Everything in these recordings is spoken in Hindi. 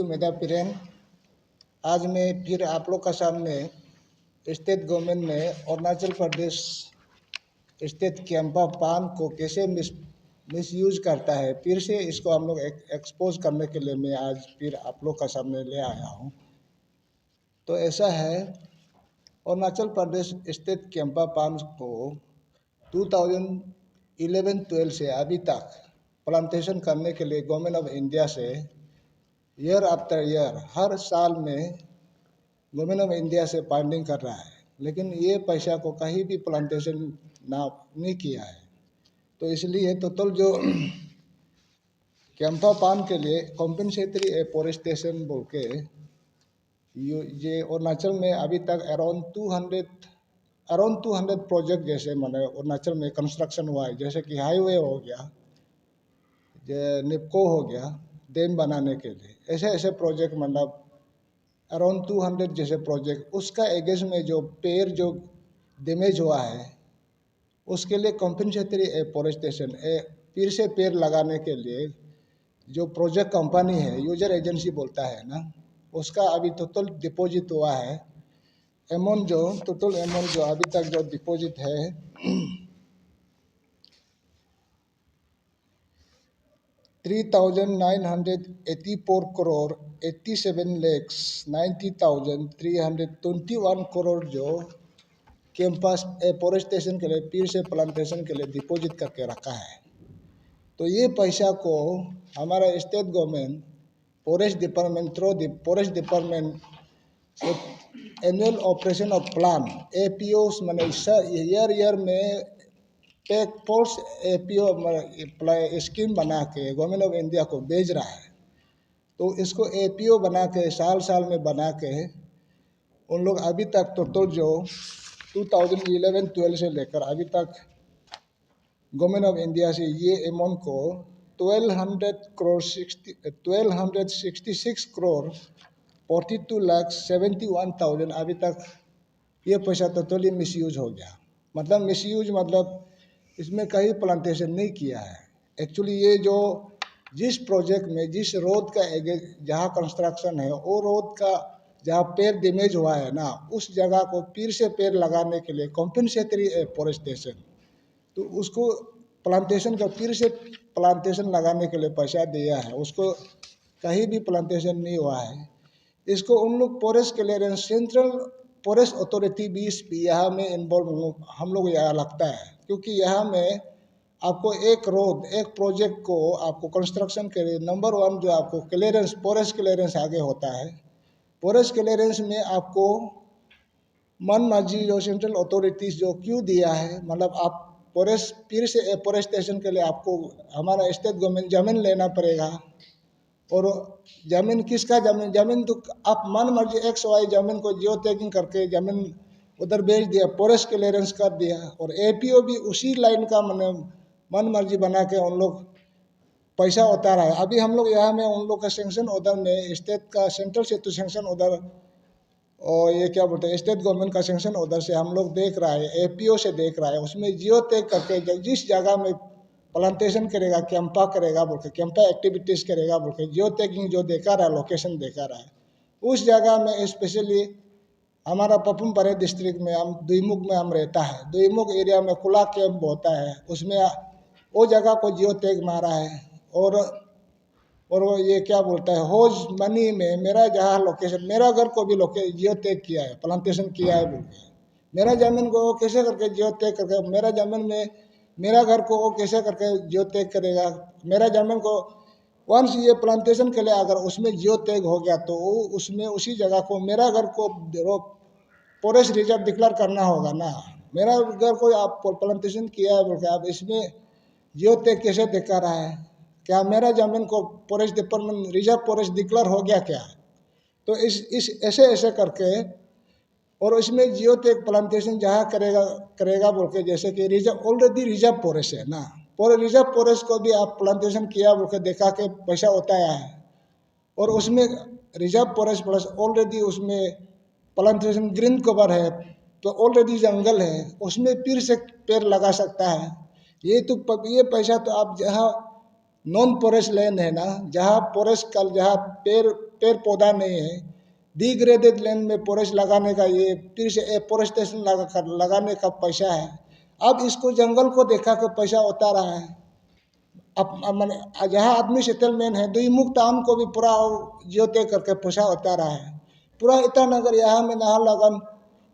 यू मेधा पिरेन। आज मैं फिर आप लोग का सामने स्टेट गवर्नमेंट ने अरुणाचल प्रदेश स्टेट कैंपा पान को कैसे मिसयूज करता है, फिर से इसको हम लोग एक्सपोज करने के लिए मैं आज फिर आप लोग का सामने ले आया हूँ। तो ऐसा है, अरुणाचल प्रदेश स्टेट कैंपा पान को 2011-12 से अभी तक प्लांटेशन करने के लिए गवर्नमेंट ऑफ इंडिया से ईयर आफ्टर ईयर हर साल में गवर्नमेंट ऑफ इंडिया से फंडिंग कर रहा है, लेकिन ये पैसा को कहीं भी प्लांटेशन नहीं किया है। तो इसलिए टोटल जो कैंपा पान के लिए कॉम्पेंसेटरी एफॉरेस्टेशन बोल के ये अरुणाचल में अभी तक अराउंड 200 प्रोजेक्ट जैसे मैंने अरुणाचल में कंस्ट्रक्शन हुआ है, जैसे कि हाईवे हो गया, निपको हो गया, डैम बनाने के लिए ऐसे ऐसे प्रोजेक्ट मतलब अराउंड 200 जैसे प्रोजेक्ट, उसका एगेंस्ट में जो पेड़ जो डैमेज हुआ है उसके लिए कॉम्पेंसेटरी एफॉरेस्टेशन फिर से पेड़ लगाने के लिए जो प्रोजेक्ट कंपनी है, यूजर एजेंसी बोलता है ना, उसका अभी टोटल डिपॉजिट हुआ है अमाउंट जो अभी तक जो डिपॉजिट है 3,984 करोड़ 87,90,321 करोड़ जो कैंपस एफॉरेस्टेशन के लिए फिर से प्लांटेशन के लिए डिपॉजिट करके रखा है। तो ये पैसा को हमारा state government forest department through forest department annual operation of plan APO मैंने ईयर में एक फोर्स एपीओ स्कीम बना के गवर्नमेंट ऑफ इंडिया को भेज रहा है। तो इसको एपीओ बना के साल में बना के उन लोग अभी तक टोटल जो 2011-12 से लेकर अभी तक गवर्नमेंट ऑफ इंडिया से ये अमाउंट को 1266 करोड़ 42,71,000 अभी तक ये पैसा टोटली मिसयूज हो गया। मतलब मिसयूज मतलब इसमें कहीं प्लांटेशन नहीं किया है। एक्चुअली ये जो जिस प्रोजेक्ट में जिस रोड का जहाँ कंस्ट्रक्शन है वो रोड का जहाँ पेड़ डैमेज हुआ है ना, उस जगह को फिर से पेड़ लगाने के लिए कॉम्पेंसेटरी एफॉरेस्टेशन, तो उसको प्लांटेशन का फिर से प्लांटेशन लगाने के लिए पैसा दिया है, उसको कहीं भी प्लांटेशन नहीं हुआ है। इसको उन लोग forest clearance central forest authority भी यहाँ में इन्वॉल्व हम लोग यहाँ लगता है, क्योंकि यहाँ में आपको एक रोड एक प्रोजेक्ट को आपको कंस्ट्रक्शन के लिए नंबर 1 जो आपको क्लियरेंस फॉरेस्ट क्लियरेंस आगे होता है। फॉरेस्ट क्लियरेंस में आपको मन मर्जी जो सेंट्रल अथॉरिटीज जो क्यों दिया है, मतलब आप फॉरेस्ट फिर से एफॉरेस्टेशन के लिए आपको हमारा स्टेट गवर्नमेंट जमीन लेना पड़ेगा। और जमीन किसका जमीन तो आप मन मर्जी XY जमीन को जियो टैगिंग करके जमीन उधर भेज दिया, फॉरेस्ट क्लियरेंस कर दिया, और एपीओ भी उसी लाइन का मन मर्जी बना के उन लोग पैसा उतारा है। अभी हम लोग यहाँ में उन लोग का सेंक्शन उधर में स्टेट का सेंट्रल से तो सेंक्शन उधर, और ये क्या बोलते हैं स्टेट गवर्नमेंट का सेंक्शन उधर से हम लोग देख रहा है, एपीओ से देख रहा है, उसमें जियो टैग करके जिस जगह में प्लांटेशन करेगा कैंपा करेगा बोल के कैंपा एक्टिविटीज़ करेगा बोल के जियो टैगिंग जो देखा रहा है लोकेशन देखा रहा है, उस जगह में स्पेशली हमारा पपुम परे डिस्ट्रिक्ट में हम दुईमुख में हम रहता है, दुईमुख एरिया में खुला कैंप होता है, उसमें वो जगह को जियो टैग मारा है। और वो ये क्या बोलता है होज मनी में मेरा जहाँ लोकेशन मेरा घर को भी जियो टैग किया है, प्लांटेशन किया है बोल के, मेरा जमीन को वो कैसे करके जियो टैग करके मेरा जमीन में मेरा घर को वो कैसे करके जियो टैग करेगा। मेरा जमीन को वंस ये प्लांटेशन के लिए अगर उसमें जियो टैग हो गया तो उसमें उसी जगह को मेरा घर को फॉरेस्ट रिजर्व डिक्लेयर करना होगा ना। मेरा घर को आप प्लांटेशन किया है बोल के आप इसमें जियो टैग कैसे दिखा रहा है, क्या मेरा जमीन को forest department reserve forest declare हो गया क्या। तो इस ऐसे करके और इसमें जियो टैग प्लांटेशन जहाँ करेगा बोल के, जैसे कि रिजर्व ऑलरेडी रिजर्व फॉरेस्ट है ना, और रिजर्व फॉरेस्ट को भी आप प्लांटेशन किया बोल के देखा के पैसा उठाया है, और उसमें रिजर्व फॉरेस्ट प्लस ऑलरेडी उसमें प्लांटेशन ग्रीन कवर है, तो ऑलरेडी जंगल है, उसमें फिर से पेड़ लगा सकता है। ये पैसा तो आप जहाँ नॉन फॉरेस्ट लैंड है ना, जहाँ फॉरेस्ट का जहाँ पेड़ पेड़ पौधा नहीं है, डिग्रेडेड लैंड में फॉरेस्ट लगाने का ये फिर से एफोरेस्टेशन लगाने का पैसा है। अब इसको जंगल को देखा के पैसा होता रहा है। अब मैंने जहाँ आदमी सेटलमेंट है दुईमुख टाउन को भी पूरा जियो तय करके पैसा होता रहा है। पूरा ईटानगर यहाँ में नाहरलगुन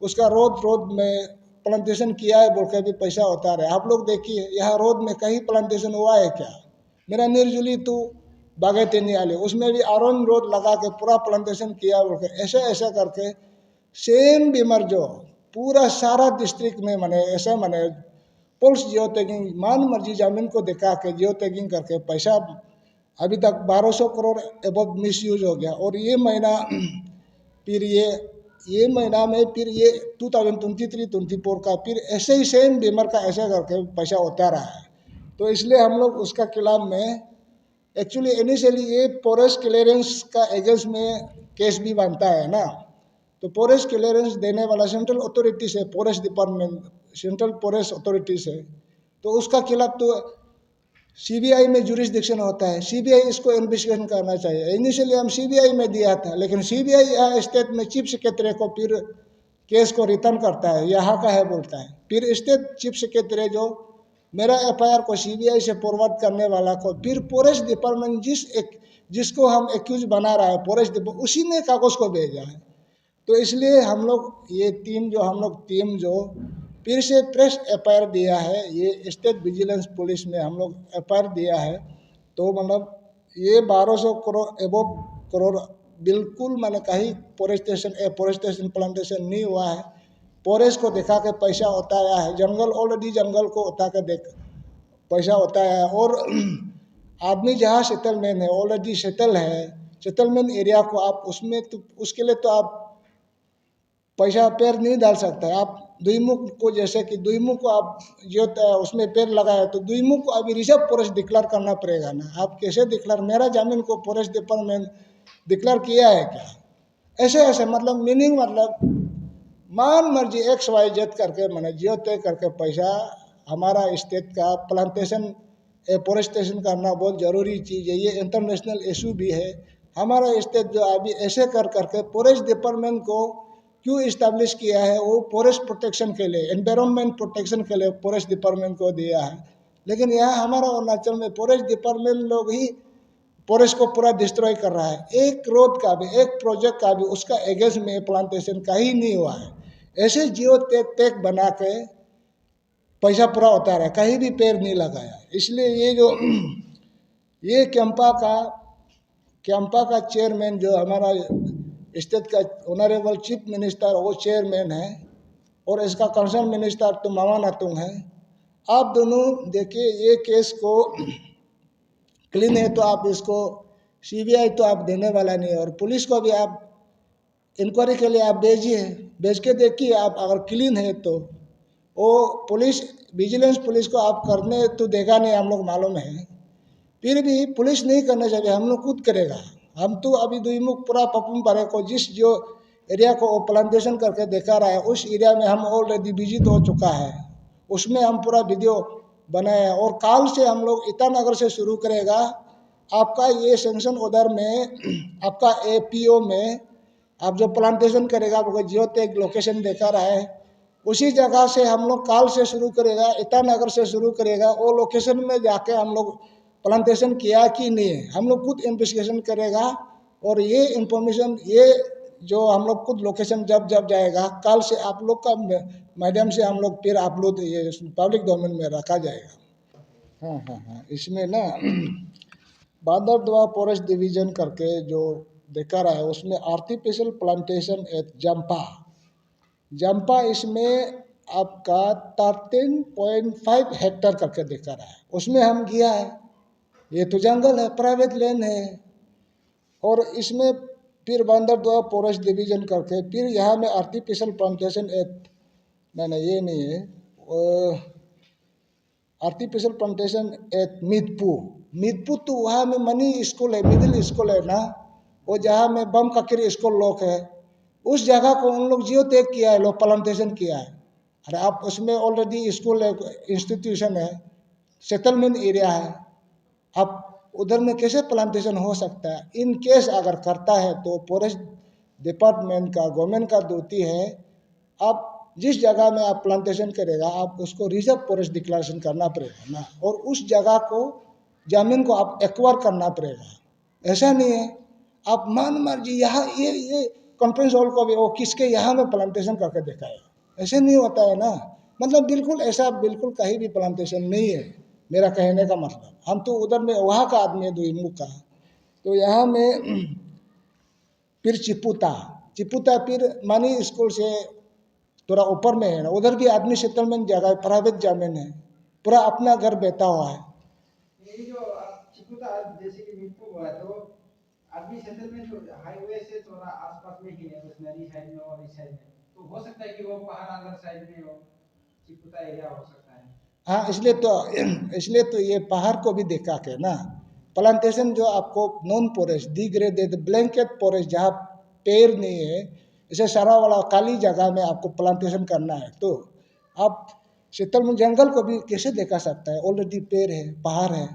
उसका रोड रोड में प्लांटेशन किया है बोल के भी पैसा होता रहा है। आप लोग देखिए यहाँ रोड में कहीं प्लांटेशन हुआ है क्या? मेरा निर्जुली तो बागेतीनी आले उसमें भी आरोन रोड लगा के पूरा प्लांटेशन किया बोल के ऐसा ऐसा करके सेम बीमार जो पूरा सारा डिस्ट्रिक्ट में मैंने ऐसा मैंने पुल्स जियो टैगिंग मान मर्जी जमीन को दिखा के जियो टैगिंग करके पैसा अभी तक 1200 करोड़ एबव मिस यूज हो गया। और ये महीना फिर ये महीना में फिर ये 2023-24 का फिर ऐसे ही सेम बीमार का ऐसा करके पैसा होता रहा है। तो इसलिए हम लोग उसका खिलाफ में एक्चुअली इनिशियली ये फॉरेस्ट क्लियरेंस का एजेंस में केस भी बनता है ना, तो फॉरेस्ट क्लियरेंस देने वाला सेंट्रल अथॉरिटी से forest department central forest authority से, तो उसका खिलाफ तो सीबीआई में जुरिस्डिक्शन होता है, सीबीआई इसको इन्वेस्टिगेशन करना चाहिए। इनिशियली हम सीबीआई में दिया था, लेकिन सीबीआई यहाँ स्टेट में चीफ सेक्रेटरी को फिर केस को रिटर्न करता है, यहाँ का है बोलता है, फिर स्टेट चीफ सेक्रेटरी जो मेरा एफआईआर को सीबीआई से फॉरवर्ड करने वाला को फिर फॉरेस्ट डिपार्टमेंट जिसको हम एक्यूज बना रहा है फॉरेस्ट डिपार्टमेंट उसी ने कागज को भेजा है। तो इसलिए हम लोग ये टीम जो फिर से फ्रेश एफआईआर दिया है, ये स्टेट विजिलेंस पुलिस में हम लोग एफआईआर दिया है। तो मतलब ये 1200 करोड़ एबव करोड़ बिल्कुल मैंने कहीं फॉरेस्टेशन प्लांटेशन नहीं हुआ है। फॉरेस्ट को दिखा के पैसा उठाया है, जंगल ऑलरेडी जंगल को उठा के देख पैसा उठाया है। और आदमी जहाँ सेटलमेंट है ऑलरेडी सेटल है, सेटलमेंट एरिया को आप उसमें तो उसके लिए तो आप पैसा पेड़ नहीं डाल सकता है। आप दुईमुख को जैसे कि दुईमुख को आप जो उसमें पेड़ लगाए तो दुईमुख को अभी रिजर्व फॉरेस्ट डिक्लेयर करना पड़ेगा ना। आप कैसे डिक्लेयर, मेरा जमीन को फॉरेस्ट डिपार्टमेंट डिक्लेयर किया है क्या? ऐसे ऐसे मतलब मीनिंग मतलब मान मर्जी XYZ करके मैंने जियो तय करके पैसा हमारा स्टेट का प्लांटेशन एफोरेस्टेशन करना बहुत ज़रूरी चीज़ है। ये इंटरनेशनल इशू भी है। हमारा स्टेट जो अभी ऐसे कर करके फॉरेस्ट डिपार्टमेंट को क्यों इस्टेब्लिश किया है, वो फॉरेस्ट प्रोटेक्शन के लिए, एनवायरनमेंट प्रोटेक्शन के लिए फॉरेस्ट डिपार्टमेंट को दिया है। लेकिन यहाँ हमारा अरुणाचल में फॉरेस्ट डिपार्टमेंट लोग ही फॉरेस्ट को पूरा डिस्ट्रॉय कर रहा है। एक रोड का भी एक प्रोजेक्ट का भी उसका एगेंस्ट में प्लांटेशन का ही नहीं हुआ है। ऐसे जियो टैग बना के पैसा पूरा होता रहा, कहीं भी पेड़ नहीं लगाया। इसलिए ये जो ये कैंपा का चेयरमैन जो हमारा स्टेट का ऑनरेबल चीफ मिनिस्टर वो चेयरमैन है, और इसका कंसर्न मिनिस्टर तो मामा नातुंग है। आप दोनों देखिए ये केस को क्लीन है तो आप इसको सीबीआई तो आप देने वाला नहीं, और पुलिस को भी आप इंक्वायरी के लिए आप भेजिए, भेज के देखिए आप अगर क्लीन है तो वो पुलिस विजिलेंस पुलिस को आप करने तो देगा नहीं, हम लोग मालूम है। फिर भी पुलिस नहीं करना चाहिए, हम लोग खुद करेगा। हम तो अभी दुईमुख पूरा पपुम परे को जिस जो एरिया को प्लांटेशन करके देखा रहा है उस एरिया में हम ऑलरेडी विजिट हो चुका है, उसमें हम पूरा वीडियो बनाए हैं। और काल से हम लोग ईटानगर से शुरू करेगा। आपका ये सेंक्शन ऑर्डर में आपका APO में आप जो प्लांटेशन करेगा वो जियो टैग लोकेशन देखा रहा है, उसी जगह से हम लोग काल से शुरू करेगा, ईटानगर से शुरू करेगा। वो लोकेशन में जाके हम लोग प्लांटेशन किया कि नहीं है हम लोग खुद इन्वेस्टिगेशन करेगा। और ये इंफॉर्मेशन ये जो हम लोग खुद लोकेशन जब जाएगा कल से आप लोग का माध्यम से हम लोग फिर अपलोड ये पब्लिक डोमेन में रखा जाएगा। हाँ, इसमें ना बांदरदुआ फॉरेस्ट डिवीजन करके जो देखा रहा है उसमें आर्टिफिशियल प्लांटेशन एट जंपा इसमें आपका 13.5 हेक्टर करके देखा रहा है, उसमें हम गया है। ये तो जंगल है, प्राइवेट लैंड है। और इसमें फिर बांदरदुआ फॉरेस्ट डिवीजन करके फिर यहाँ में आर्टिफिशियल प्लांटेशन एट नहीं ये नहीं है, आर्टिफिशियल प्लांटेशन एट मिदपू तो वहाँ में मनी स्कूल है, मिडिल स्कूल है ना, वो जहाँ में बम ककरी स्कूल लोग है, उस जगह को उन लोग जियो टैग किया है, लोग प्लांटेशन किया है। अरे आप उसमें ऑलरेडी स्कूल है, इंस्टीट्यूशन है, सेटलमेंट एरिया है, आप उधर में कैसे प्लांटेशन हो सकता है। इन केस अगर करता है तो फॉरेस्ट डिपार्टमेंट का, गवर्नमेंट का ड्यूटी है, आप जिस जगह में आप प्लांटेशन करेगा आप उसको रिजर्व फॉरेस्ट डिक्लेरेशन करना पड़ेगा ना, और उस जगह को, जमीन को आप एक्वायर करना पड़ेगा। ऐसा नहीं है आप मान मर्जी यहाँ ये कॉन्फ्रेंस हॉल को भी वो किसके यहाँ में प्लांटेशन करके दिखाएगा, ऐसे नहीं होता है ना। मतलब बिल्कुल ऐसा बिल्कुल कहीं भी प्लांटेशन नहीं है, मेरा कहने का मतलब। हम तो उधर में वहाँ का आदमी है दुईमुख का, तो यहाँ में फिर चिपुता, चिपुता फिर मानी स्कूल से थोड़ा ऊपर में है ना, उधर भी आदमी सेटलमेंट जगह है, प्राइवेट जमीन है, पूरा अपना घर बेता हुआ है। ये जो चिकुता जैसे कि मिट्टू हुआ तो आदमी सेटलमेंट हाईवे से थोड़ा आसपास में ही है, उस नदी साइड में और इस साइड में, तो हो सकता है कि वो पहाड़ अंदर साइड में हो, चिकुता एरिया हो सकता है। हाँ, इसलिए तो ये पहाड़ को भी देखा के ना, प्लांटेशन जो आपको non forest degraded blanket forest जहाँ पेड़ नहीं है, इसे सारा वाला काली जगह में आपको प्लांटेशन करना है, तो आप सेटलमेंट जंगल को भी कैसे देखा सकता है। ऑलरेडी पेड़ है, पहाड़ है,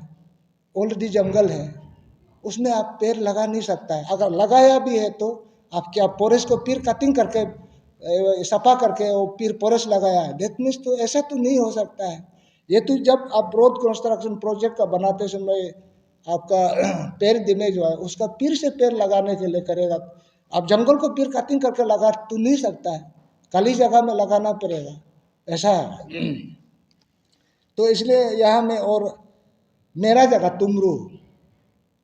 ऑलरेडी जंगल है, उसमें आप पेड़ लगा नहीं सकता है। अगर लगाया भी है तो आप क्या फॉरेस्ट को फिर कटिंग करके सफा करके वो फिर फॉरेस्ट लगाया है, दैट मीन्स तो ऐसा तो नहीं हो सकता है। ये तो जब आप रोड कंस्ट्रक्शन प्रोजेक्ट का बनाते समय आपका पेड़ दिने जो है उसका फिर से पेड़ लगाने के लिए करेगा, आप जंगल को फिर कटिंग करके लगा तो नहीं सकता है, खाली जगह में लगाना पड़ेगा, ऐसा है। तो इसलिए यहाँ में, और मेरा जगह तुमरू,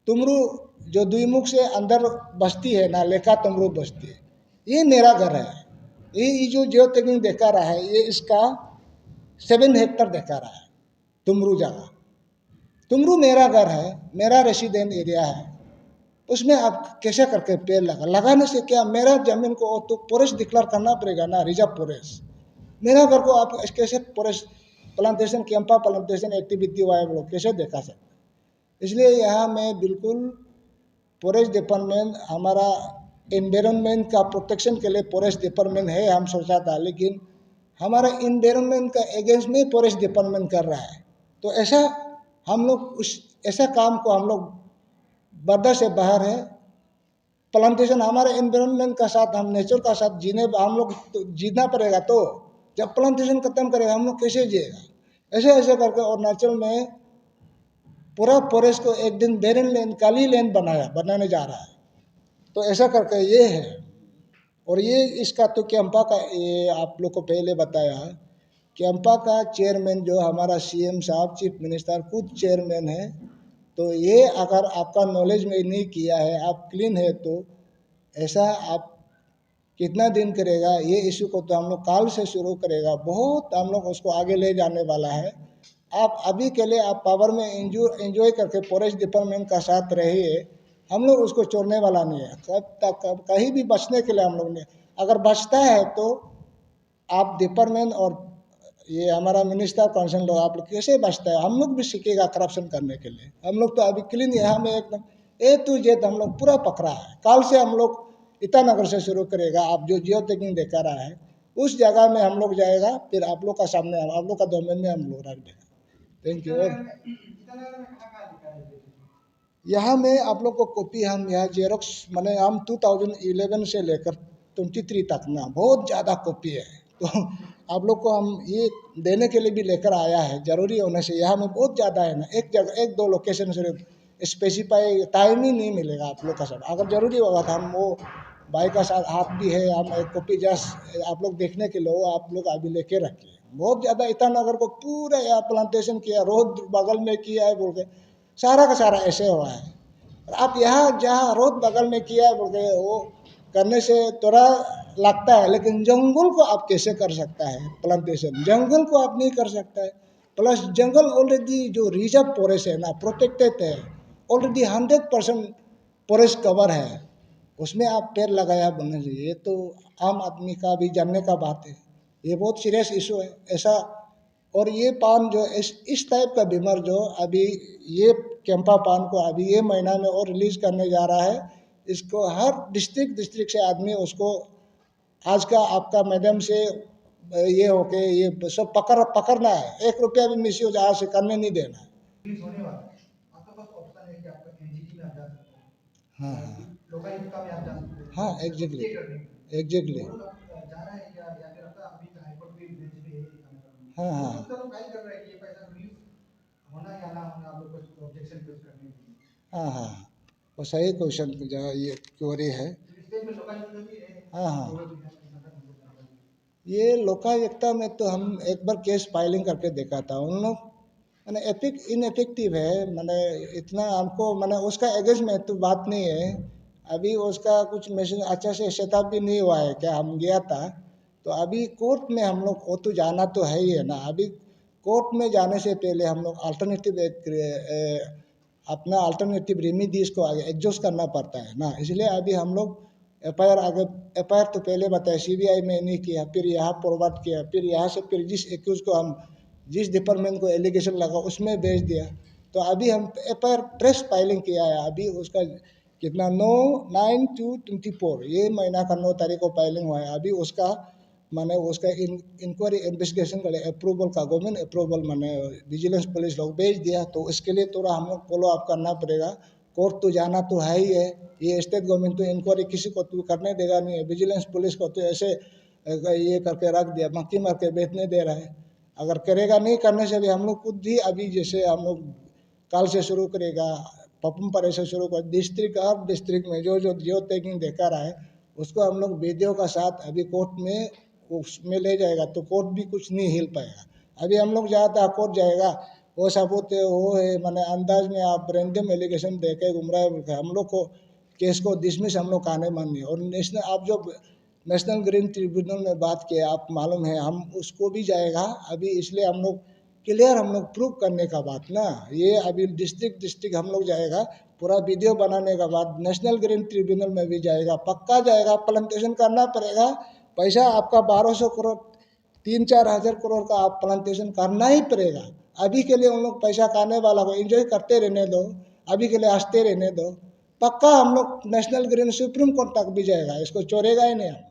तुमरू जो दुईमुख से अंदर बस्ती है ना, लेका तुमरू बस्ती है, ये मेरा घर है। ये जो जियो टैगिंग देखा रहा है, ये इसका 7 हेक्टर देखा रहा है तुमरू जगह। तुमरू मेरा घर है, मेरा रेसिडेंट एरिया है, उसमें आप कैसे करके पेड़ लगाने से क्या, मेरा जमीन को तो फॉरेस्ट डिक्लेयर करना पड़ेगा ना, रिजर्व फॉरेस्ट। मेरा घर को आप कैसे forest plantation, Campa plantation activity vibe लोग कैसे देखा सकते। इसलिए यहाँ में बिल्कुल फॉरेस्ट डिपार्टमेंट हमारा इन्वायरमेंट का प्रोटेक्शन के लिए फॉरेस्ट डिपार्टमेंट है, हम सोचा था, लेकिन हमारा इन्वायरमेंट का अगेंस्ट में फॉरेस्ट डिपार्टमेंट कर रहा है। तो ऐसा हम लोग उस ऐसा काम को हम लोग बर्दाश्त से बाहर है। प्लांटेशन हमारे इन्वायरमेंट का साथ, हम नेचर का साथ जीने हम लोग तो जीना पड़ेगा, तो जब प्लांटेशन खत्म करेगा हम लोग कैसे जिएगा। ऐसे ऐसे करके अरुणाचल में पूरा फॉरेस्ट को एक दिन बेरन लेन, काली लेन बनाने जा रहा है। तो ऐसा करके ये है। और ये इसका तो कैंपा का, ये आप लोग को पहले बताया, कैंपा का चेयरमैन जो हमारा सीएम साहब, चीफ मिनिस्टर खुद चेयरमैन है। तो ये अगर आपका नॉलेज में नहीं किया है, आप क्लीन है, तो ऐसा आप कितना दिन करेगा ये इशू को, तो हम लोग काल से शुरू करेगा, बहुत हम लोग उसको आगे ले जाने वाला है। आप अभी के लिए आप पावर में एंजॉय करके फॉरेस्ट डिपार्टमेंट का साथ रहिए, हम लोग उसको छोड़ने वाला नहीं है कब तक, कहीं भी बचने के लिए हम लोग नहीं। अगर बचता है तो आप डिपार्टमेंट और ये हमारा मिनिस्टर काउंसिल लोग, आप लोग कैसे बचता है, हम लोग भी सीखेगा करप्शन करने के लिए। हम लोग तो अभी क्लीन है, हमें एकदम A to Z हम लोग पूरा पकड़ा है। कल से हम लोग ईटानगर से शुरू करेगा, आप जो जियो टैगिंग देखा रहा है उस जगह में हम लोग जाएगा, फिर आप लोग का सामने आप लोग का डोमेन में हम लोग रख देगा। Thank you. और ईटानगर में कहाँ लिखा है जैसे? यहाँ में आप लोग को कॉपी हम यहाँ जेरोक्स, मैंने हम 2011 से लेकर 23 तक ना बहुत ज़्यादा कॉपी है, तो आप लोग को हम ये देने के लिए भी लेकर आया है, ज़रूरी होने से। यहाँ में बहुत ज़्यादा है ना, एक जगह एक दो लोकेशन से स्पेसिफाई टाइम ही नहीं मिलेगा आप लोग का सब। अगर ज़रूरी होगा तो हम वो भाई का साथ हाथ भी है, हम एक कॉपी जस्ट आप लोग देखने के लिए आप लोग अभी लेके रखिए। बहुत ज़्यादा ईटानगर को पूरा यहाँ प्लांटेशन किया, रोड बगल में किया है बोल के, सारा का सारा ऐसे हुआ है। और आप यहाँ जहाँ रोड बगल में किया है बोल के, वो करने से थोड़ा लगता है, लेकिन जंगल को आप कैसे कर सकता है प्लांटेशन, जंगल को आप नहीं कर सकता है। प्लस जंगल ऑलरेडी जो रिजर्व फॉरेस्ट है ना, प्रोटेक्टेड है, ऑलरेडी 100% फॉरेस्ट कवर है, उसमें आप पेड़ लगाया बनना चाहिए। ये तो आम आदमी का भी जानने का बात है, ये बहुत सीरियस इशू है ऐसा। और ये पान जो इस टाइप का बीमार जो अभी ये कैंपा पान को अभी ये महीना में और रिलीज करने जा रहा है, इसको हर डिस्ट्रिक्ट डिस्ट्रिक्ट से आदमी उसको आज का आपका मैडम से ये होके ये सब पकड़ना है, 1 रुपया भी मिस यूज आज से करने नहीं देना है। होने वाला है, आपके पास ऑप्शन है कि हाँ हाँ लोकायुक्ता में आप जा सकते हैं, हाँ एग्जैक्टली ये करने के लिए। एग्जैक्टली वो लोग जा रहा है या फिर आपका अभी हाईकोर्ट भी भेज रही है ये दिखाने का, हाँ वो हाँ लोग तो फाइल कर रहे हैं कि ये पैसा रिलीज होना या ना होना, आप लोग कुछ ऑब्जेक्शन पेश करने के लिए। हाँ हाँ वो सही क्वेश्चन जो ये क्वेरी है। तो स्टेट में लोकायुक्त भी है, हाँ हाँ वो भी है। ये लोकायुक्ता में तो हम एक बार केस फाइलिंग करके देखा था, उन लोग मैंने एपिक इनएफेक्टिव है, मैंने इतना हमको मैंने उसका एगेंस्ट में तो बात नहीं है। अभी उसका कुछ मैसेज अच्छा से सेटअप भी नहीं हुआ है क्या, हम गया था तो अभी कोर्ट में हम लोग को तो जाना तो है ही है ना। अभी कोर्ट में जाने से पहले हम लोग अल्टरनेटिव एक अपना अल्टरनेटिव रेमिडीज को आगे एग्जॉस्ट करना पड़ता है ना। इसलिए अभी हम लोग एफआईआर आगे एफआईआर तो पहले बताया सीबीआई में नहीं किया, फिर यहाँ फॉरवर्ड किया, फिर यहाँ से फिर जिस एक्यूज को हम जिस डिपार्टमेंट को एलिगेशन लगा उसमें भेज दिया। तो अभी हम एफआईआर फ्रेश फाइलिंग किया है, अभी उसका कितना 9/9/24 ये महीना का 9 तारीख को फाइलिंग हुआ है। अभी उसका मैंने उसका इंक्वायरी इन्वेस्टिगेशन के लिए अप्रूवल का गवर्नमेंट अप्रूवल मैंने विजिलेंस पुलिस लोग भेज दिया, तो इसके लिए थोड़ा हम लोग फॉलो अप करना पड़ेगा। कोर्ट तो जाना तो है ही है, ये स्टेट गवर्नमेंट तो इंक्वायरी किसी को तो करने देगा नहीं है, विजिलेंस पुलिस को तो ऐसे ये करके रख दिया, मक्खी मार के बेचने दे रहा है। अगर करेगा नहीं करने से भी हम लोग खुद ही अभी जैसे हम लोग कल से शुरू करेगा, पपम परे से शुरू कर डिस्ट्रिक्ट हर डिस्ट्रिक्ट में जो टैगिंग देखा रहा है उसको हम लोग वीडियो का साथ अभी कोर्ट में उसमें ले जाएगा, तो कोर्ट भी कुछ नहीं हिल पाएगा। अभी हम लोग जाता कोर्ट जाएगा, वो सबूत है वो है मैंने अंदाज में आप रैंडम एलिगेशन दे के घूम रहा है, हम लोग को केस को डिसमिस हम लोग आने मान नहीं। और नेशनल आप जो नेशनल ग्रीन ट्रिब्यूनल में बात किया आप मालूम है हम उसको भी जाएगा अभी, इसलिए हम लोग क्लियर हम लोग प्रूव करने का बात ना, ये अभी डिस्ट्रिक्ट हम लोग जाएगा पूरा वीडियो बनाने का बाद नेशनल ग्रीन ट्रिब्यूनल में भी जाएगा, पक्का जाएगा, प्लांटेशन करना पड़ेगा। पैसा आपका 1200 करोड़ 3-4 हज़ार करोड़ का आप प्लांटेशन करना ही पड़ेगा। अभी के लिए उन लोग पैसा खाने वाला को एंजॉय करते रहने दो, अभी के लिए हंसते रहने दो। पक्का हम लोग नेशनल ग्रीन सुप्रीम कोर्ट तक भी जाएगा, इसको छोड़ेगा ही नहीं हम।